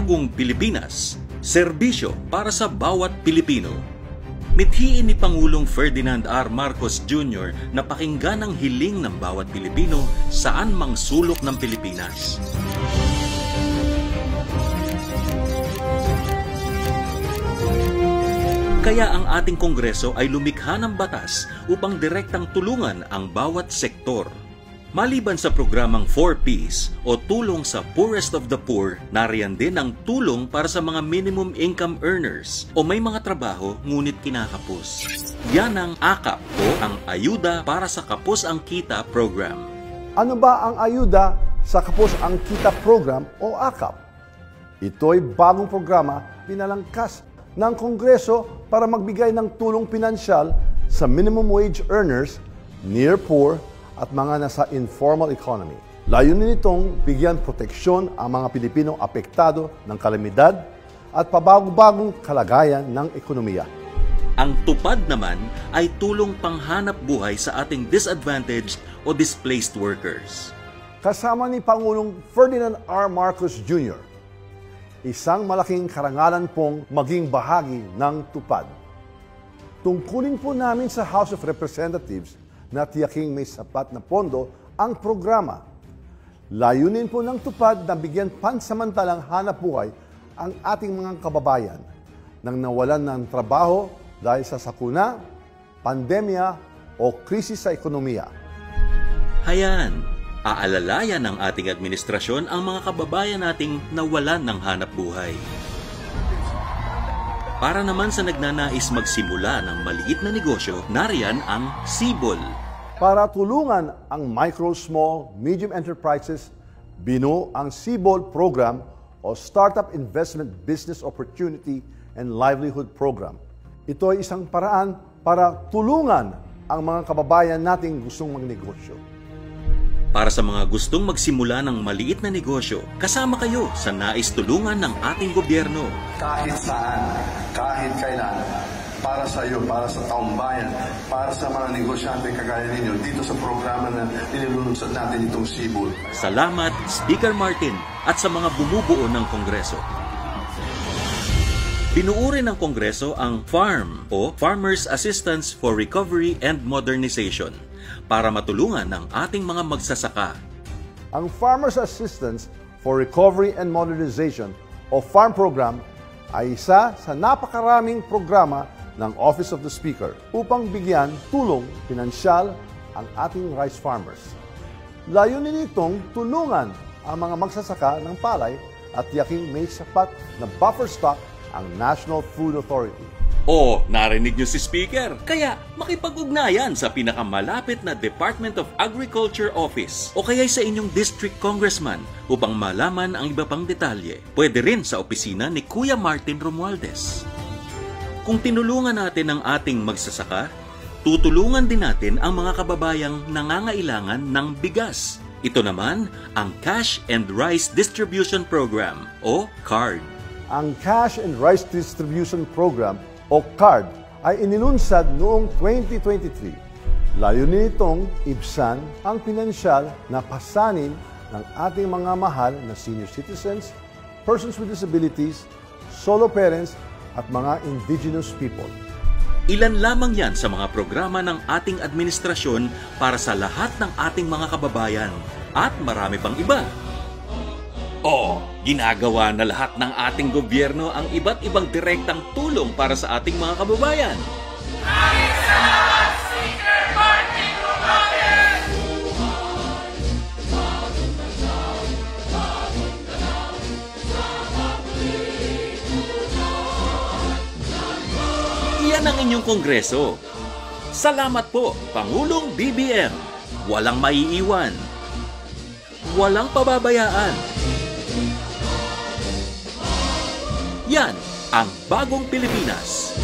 Bagong Pilipinas, serbisyo para sa bawat Pilipino. Mithiin ni Pangulong Ferdinand R. Marcos Jr. na pakinggan ang hiling ng bawat Pilipino saan mang sulok ng Pilipinas. Kaya ang ating Kongreso ay lumikha ng batas upang direktang tulungan ang bawat sektor. Maliban sa programang 4Ps o tulong sa poorest of the poor, nariyan din ang tulong para sa mga minimum income earners o may mga trabaho ngunit kinakapos. Yan ang AKAP o ang Ayuda para sa Kapos ang Kita program. Ano ba ang Ayuda sa Kapos ang Kita program o AKAP? Ito'y bagong programa pinalangkas ng Kongreso para magbigay ng tulong pinansyal sa minimum wage earners, near poor, at mga nasa informal economy. Layunin nitong bigyan proteksyon ang mga Pilipinong apektado ng kalamidad at pabago-bagong kalagayan ng ekonomiya. Ang tupad naman ay tulong panghanap buhay sa ating disadvantaged o displaced workers. Kasama ni Pangulong Ferdinand R. Marcos Jr., isang malaking karangalan pong maging bahagi ng tupad. Tungkulin po namin sa House of Representatives na tiyaking may sapat na pondo ang programa. Layunin po ng tupad na bigyan pansamantalang hanap buhay ang ating mga kababayan nang nawalan ng trabaho dahil sa sakuna, pandemya o krisis sa ekonomiya. Hayaan, aalalayan ng ating administrasyon ang mga kababayan nating nawalan ng hanap buhay. Para naman sa nagnanais magsimula ng maliit na negosyo, nariyan ang SIBOL. Para tulungan ang micro, small, medium enterprises, binuo ang SIBOL program o Startup Investment Business Opportunity and Livelihood Program. Ito ay isang paraan para tulungan ang mga kababayan nating gustong magnegosyo. Para sa mga gustong magsimula ng maliit na negosyo, kasama kayo sa nais tulungan ng ating gobyerno. Kahit saan, kahit kailan, para sa iyo, para sa taong bayan, para sa mga negosyante kagaya ninyo, dito sa programa na nilulunsad natin itong SIBOL. Salamat, Speaker Martin, at sa mga bumubuo ng Kongreso. Binuo rin ng Kongreso ang FARM o Farmers Assistance for Recovery and Modernization para matulungan ang ating mga magsasaka. Ang Farmers Assistance for Recovery and Modernization o FARM program ay isa sa napakaraming programa ng Office of the Speaker upang bigyan tulong pinansyal ang ating rice farmers. Layunin nitong tulungan ang mga magsasaka ng palay at tiyaking may sapat na buffer stock ang National Food Authority. O, narinig niyo si Speaker? Kaya makipag-ugnayan sa pinakamalapit na Department of Agriculture Office o kaya sa inyong District Congressman upang malaman ang iba pang detalye. Pwede rin sa opisina ni Kuya Martin Romualdez. Kung tinulungan natin ang ating magsasaka, tutulungan din natin ang mga kababayang nangangailangan ng bigas. Ito naman ang Cash and Rice Distribution Program o CARD. Ang Cash and Rice Distribution Program o CARD ay inilunsad noong 2023. Layunin nitong ibsan ang pinansyal na pasanin ng ating mga mahal na senior citizens, persons with disabilities, solo parents, at mga indigenous people. Ilan lamang yan sa mga programa ng ating administrasyon para sa lahat ng ating mga kababayan at marami pang iba. O, ginagawa na lahat ng ating gobyerno ang iba't ibang direktang tulong para sa ating mga kababayan. Maraming salamat, Speaker Martin Romualdez! Iyan ang inyong Kongreso. Salamat po, Pangulong BBM. Walang maiiwan. Walang pababayaan. Yan ang Bagong Pilipinas.